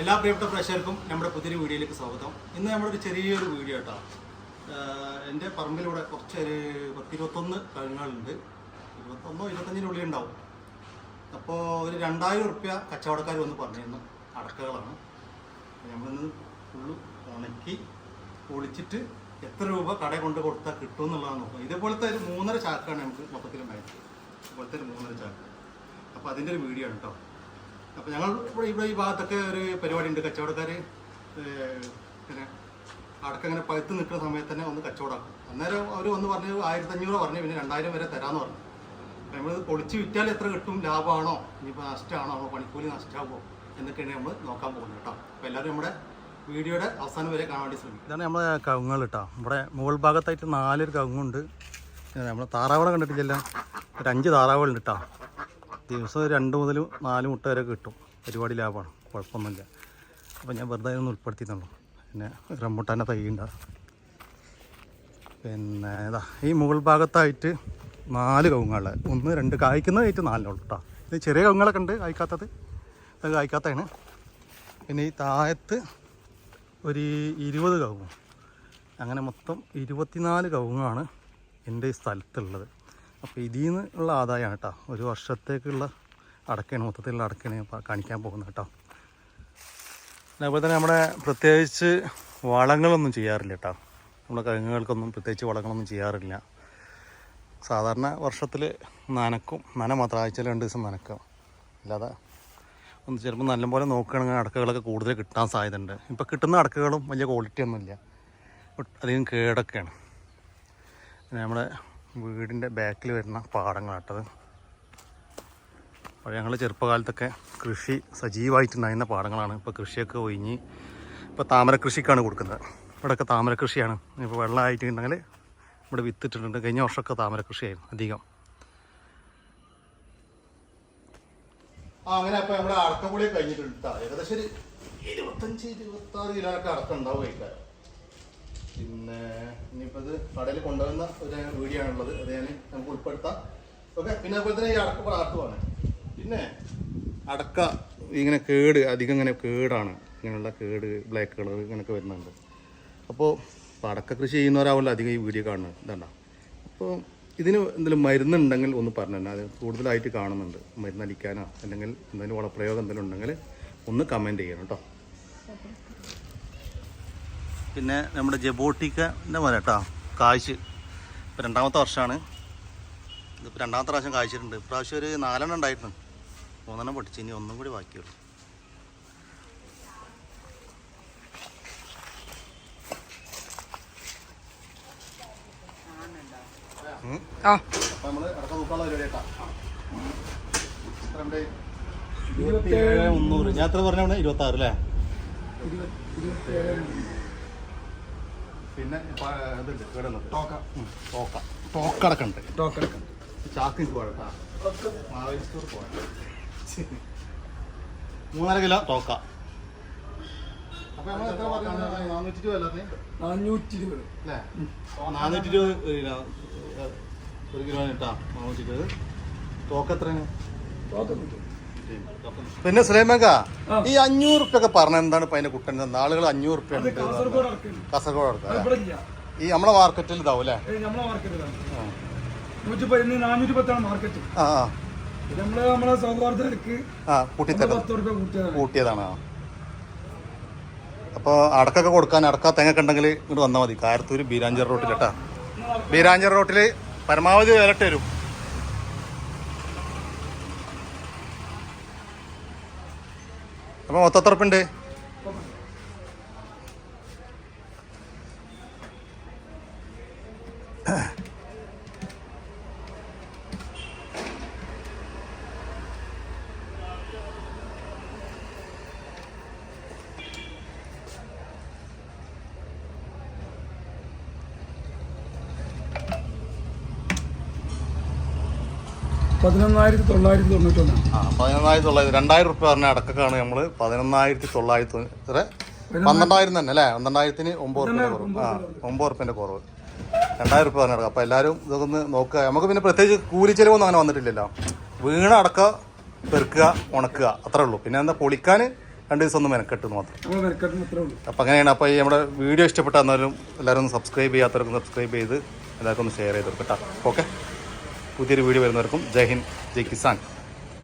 എല്ലാ പ്രിയപ്പെട്ട പ്രേക്ഷകർക്കും നമ്മുടെ പുതിയൊരു വീഡിയോയിലേക്ക് സ്വാഗതം. ഇന്ന് നമ്മളൊരു ചെറിയൊരു വീഡിയോ കേട്ടോ. എൻ്റെ പറമ്പിലൂടെ കുറച്ചൊരു 10-21 കഴുങ്ങുകളുണ്ട്. 21-25 ഉണ്ടാവും. അപ്പോൾ ഒരു 2000 റുപ്യ കച്ചവടക്കാർ വന്ന് പറഞ്ഞിരുന്നു. അടക്കകളാണ്. നമ്മളിന്ന് ഫുള്ള് ഉണക്കി പൊളിച്ചിട്ട് എത്ര രൂപ കടയിൽ കൊണ്ട് കൊടുത്താൽ കിട്ടും എന്നുള്ളതാണ് നോക്കുക. ഇതേപോലത്തെ ഒരു 3.5 ചാക്കാണ് നമുക്ക് മൊത്തത്തിൽ വേണ്ടത്. ഇതുപോലത്തെ ഒരു 3.5 ചാക്ക്. അപ്പോൾ അതിൻ്റെ ഒരു വീഡിയോ ആണ് കേട്ടോ. അപ്പോൾ ഞങ്ങൾ ഇവിടെ ഈ ഭാഗത്തൊക്കെ ഒരു പരിപാടി ഉണ്ട്. കച്ചവടക്കാർ പിന്നെ അടക്കം ഇങ്ങനെ പഴുത്ത് നിൽക്കുന്ന സമയത്ത് തന്നെ ഒന്ന് കച്ചവടമാക്കും. അന്നേരം അവർ ഒന്ന് പറഞ്ഞ് 1500 പറഞ്ഞു, പിന്നെ 2000 വരെ തരാമെന്ന് പറഞ്ഞു. അപ്പോൾ നമ്മളിത് പൊളിച്ച് വിറ്റാൽ എത്ര കിട്ടും, ലാഭമാണോ ഇനിയിപ്പോൾ നഷ്ടമാണോ, നമ്മൾ പണിക്കൂലി നഷ്ടമാകുമോ എന്നൊക്കെയാണ് നമ്മൾ നോക്കാൻ പോകുന്നത് കേട്ടോ. അപ്പോൾ എല്ലാവരും നമ്മുടെ വീഡിയോയുടെ അവസാനം വരെ കാണാൻ വേണ്ടി ശ്രമിക്കും. ഇതാണ് നമ്മളെ കവുങ്ങൾ കേട്ടോ. ഇവിടെ മുകൾ ഭാഗത്തായിട്ട് 4 കവുങ്ങുണ്ട്. നമ്മൾ താറാവുകളെ കണ്ടിട്ടില്ല, ഒരു 5 താറാവുകളുണ്ട് കേട്ടോ. ദിവസം 2 മുതൽ 4 മുട്ട വരെ കിട്ടും. പരിപാടി ലാഭമാണ്, കുഴപ്പമൊന്നുമില്ല. അപ്പോൾ ഞാൻ വെറുതെ ഒന്ന് ഉൾപ്പെടുത്തിയിട്ടുള്ളൂ. പിന്നെ റംബൂട്ടാൻ്റെ തൈ ഉണ്ടാകും. പിന്നെ ഇതാ ഈ മുകൾ ഭാഗത്തായിട്ട് 4 കവുങ്ങുകളെ 1, 2 കായ്ക്കുന്നതായിട്ട് 4 ഉള്ളൂ കേട്ടോ. ഇത് ചെറിയ കവുങ്ങുകളൊക്കെ ഉണ്ട്, കായ്ക്കാത്തത്. അത് കായ്ക്കാത്തതാണ്. പിന്നെ ഈ താഴത്ത് ഒരു 20 കവുങ്ങ്, അങ്ങനെ മൊത്തം 24 കവുങ്ങാണ് എൻ്റെ ഈ സ്ഥലത്തുള്ളത്. അപ്പോൾ ഇതിൽ നിന്ന് ഉള്ള ആദായമാണ് കേട്ടോ. ഒരു വർഷത്തേക്കുള്ള അടക്കയാണ്, മൊത്തത്തിലുള്ള അടക്കയാണ് കാണിക്കാൻ പോകുന്നത് കേട്ടോ. അതുപോലെ തന്നെ നമ്മുടെ പ്രത്യേകിച്ച് വളങ്ങളൊന്നും ചെയ്യാറില്ല കേട്ടോ. നമ്മുടെ കവുങ്ങുകൾക്കൊന്നും പ്രത്യേകിച്ച് വളങ്ങളൊന്നും ചെയ്യാറില്ല. സാധാരണ വർഷത്തിൽ നന മാത്രം ആഴ്ചയിൽ 2 ദിവസം നനക്കുക. അല്ലാതെ ഒന്ന് ചിലപ്പോൾ നല്ലപോലെ നോക്കുകയാണെങ്കിൽ അടക്കകളൊക്കെ കൂടുതൽ കിട്ടാൻ സാധ്യതയുണ്ട്. ഇപ്പോൾ കിട്ടുന്ന അടക്കകളും വലിയ ക്വാളിറ്റി ഒന്നുമില്ല, അധികം കേടൊക്കെയാണ്. പിന്നെ നമ്മുടെ വീടിൻ്റെ ബാക്കിൽ വരുന്ന പാടങ്ങളാട്ടത്. അപ്പോൾ ഞങ്ങൾ ചെറുപ്പകാലത്തൊക്കെ കൃഷി സജീവമായിട്ടുണ്ടായിരുന്ന പാടങ്ങളാണ്. ഇപ്പോൾ കൃഷിയൊക്കെ ഒഴിഞ്ഞ് ഇപ്പോൾ താമര കൃഷിക്കാണ് കൊടുക്കുന്നത്. ഇവിടെയൊക്കെ താമര കൃഷിയാണ്. ഇപ്പോൾ വെള്ളമായിട്ടുണ്ടെങ്കിൽ ഇവിടെ വിത്തിട്ടിട്ടുണ്ട്. കഴിഞ്ഞ വർഷമൊക്കെ താമര കൃഷിയായിരുന്നു അധികം. അങ്ങനെ അപ്പോൾ നമ്മുടെ അടക്കപ്പൊളി കഴിഞ്ഞിട്ടുണ്ട്. ഏകദേശം ഒരു 25-26 കിലോയൊക്കെ അടക്കം ഉണ്ടാവും കഴിക്കാൻ. പിന്നെ ഇനിയിപ്പോൾ ഇത് കടയിൽ കൊണ്ടുവരുന്ന ഒരു വീഡിയോ ആണുള്ളത്, അത് ഞാൻ നമുക്ക് ഉൾപ്പെടുത്താം. ഓക്കെ. പിന്നെ അതുപോലെ തന്നെ ഈ അടക്ക പ്രാട്ടുമാണ്. പിന്നെ അടക്ക ഇങ്ങനെ അധികം ഇങ്ങനെ കേടാണ്, ഇങ്ങനെയുള്ള ബ്ലാക്ക് കളർ ഇങ്ങനെയൊക്കെ വരുന്നുണ്ട്. അപ്പോൾ അടക്ക കൃഷി ചെയ്യുന്നവരാവുമല്ലോ അധികം ഈ വീഡിയോ കാണുന്നത്. ഇതണ്ട. അപ്പോൾ ഇതിന് എന്തെങ്കിലും മരുന്നുണ്ടെങ്കിൽ ഒന്ന് പറഞ്ഞു തന്നെ. അത് കൂടുതലായിട്ട് കാണുന്നുണ്ട്. മരുന്നടിക്കാനോ അല്ലെങ്കിൽ എന്തെങ്കിലും വളപ്രയോഗം എന്തെങ്കിലും ഉണ്ടെങ്കിൽ ഒന്ന് കമൻറ്റ് ചെയ്യണം കേട്ടോ. പിന്നെ നമ്മുടെ ജബോട്ടിക്കൻ്റെ മരം കേട്ടോ, കായ്ച്ച് ഇപ്പോൾ 2ാമത്തെ വർഷമാണ്. ഇതിപ്പോൾ 2ാമത്തെ പ്രാവശ്യം കായ്ച്ചിട്ടുണ്ട്. ഇപ്രാവശ്യം ഒരു 4 എണ്ണം ഉണ്ടായിരുന്നു, 3 എണ്ണം പൊട്ടിച്ച്, ഇനി 1 കൂടി ബാക്കിയുള്ളൂ. അപ്പോൾ നമ്മൾ അടക്കം നോക്കാനുള്ള പരിപാടി കേട്ടോ. 27,300. ഞാൻ എത്ര പറഞ്ഞ 26 അല്ലേ? പിന്നെ ഇതുണ്ട് കേടുന്നത് ടോക്കടക്കുണ്ട്. ചാക്ക് പോകട്ടോ, 3.5 കിലോ ടോക്ക. അപ്പൊ നമ്മൾ എത്ര പറഞ്ഞത്? 420 അല്ലേ? 420 അല്ലേ? 420 കിലോ, 1 കിലോ കേട്ടാ. 420 ടോക്ക എത്രയാണ്? പിന്നെ സുലൈമാക്ക, ഈ 500 റുപ്യൊക്കെ പറഞ്ഞ എന്താണ് ഇപ്പൊ അതിന്റെ കുട്ടൻ? ആളുകൾ 500 റുപ്യ കാസർഗോഡ് അടുക്ക ഈ നമ്മളെ മാർക്കറ്റിൽ ഇതാവും അല്ലേ? കൂട്ടിയതാണ്. അപ്പോൾ അടക്കൊക്കെ കൊടുക്കാൻ അടക്ക തെങ്ങൊക്കെ ഉണ്ടെങ്കിൽ ഇങ്ങോട്ട് വന്നാൽ മതി. കാരത്തൂർ ബീരാഞ്ചർ റോട്ടിൽ കേട്ടാ. ബീരാഞ്ചർ റോട്ടിൽ പരമാവധി വിലട്ട് വരും. അപ്പോൾ മൊത്തം എത്ര ഉറുപ്പുണ്ട്? $11,991. 11,990. 2,000 റുപ്യ പറഞ്ഞ അടക്കക്കാണ് നമ്മൾ 11,990. 12,000 തന്നെ അല്ലേ? 12,000-ന് 9 റുപ്യൻ്റെ കുറവ്. 9 റുപ്യൻ്റെ കുറവ്. 2,000 റുപ്യ പറഞ്ഞ അടക്കം. അപ്പോൾ എല്ലാവരും ഇതൊക്കെ ഒന്ന് നോക്കുക. നമുക്ക് പിന്നെ പ്രത്യേകിച്ച് കൂലി ചെലവൊന്നും അങ്ങനെ വന്നിട്ടില്ലല്ലോ. വീണ അടക്ക പെറുക്കുക, ഉണക്കുക, അത്രേ ഉള്ളൂ. പിന്നെ എന്താ പൊളിക്കാൻ 2 ദിവസം ഒന്ന് മെനക്കെട്ടെന്ന് മാത്രം. നമ്മൾ മെനക്കെട്ട് അത്രേ ഉള്ളൂ. അപ്പോൾ അങ്ങനെയാണ്. അപ്പോൾ ഈ നമ്മുടെ വീഡിയോ ഇഷ്ടപ്പെട്ടാലും എല്ലാവരും ഒന്ന് സബ്സ്ക്രൈബ് ചെയ്യാത്തവർക്കും സബ്സ്ക്രൈബ് ചെയ്ത് എല്ലാവർക്കും ഒന്ന് ഷെയർ ചെയ്ത് കൊടുക്കട്ടോ. ഓക്കെ, പുതിയൊരു വീഡിയോ വരുന്നവർക്കും ജയ് ഹിന്ദ്, ജയ് കിസാൻ.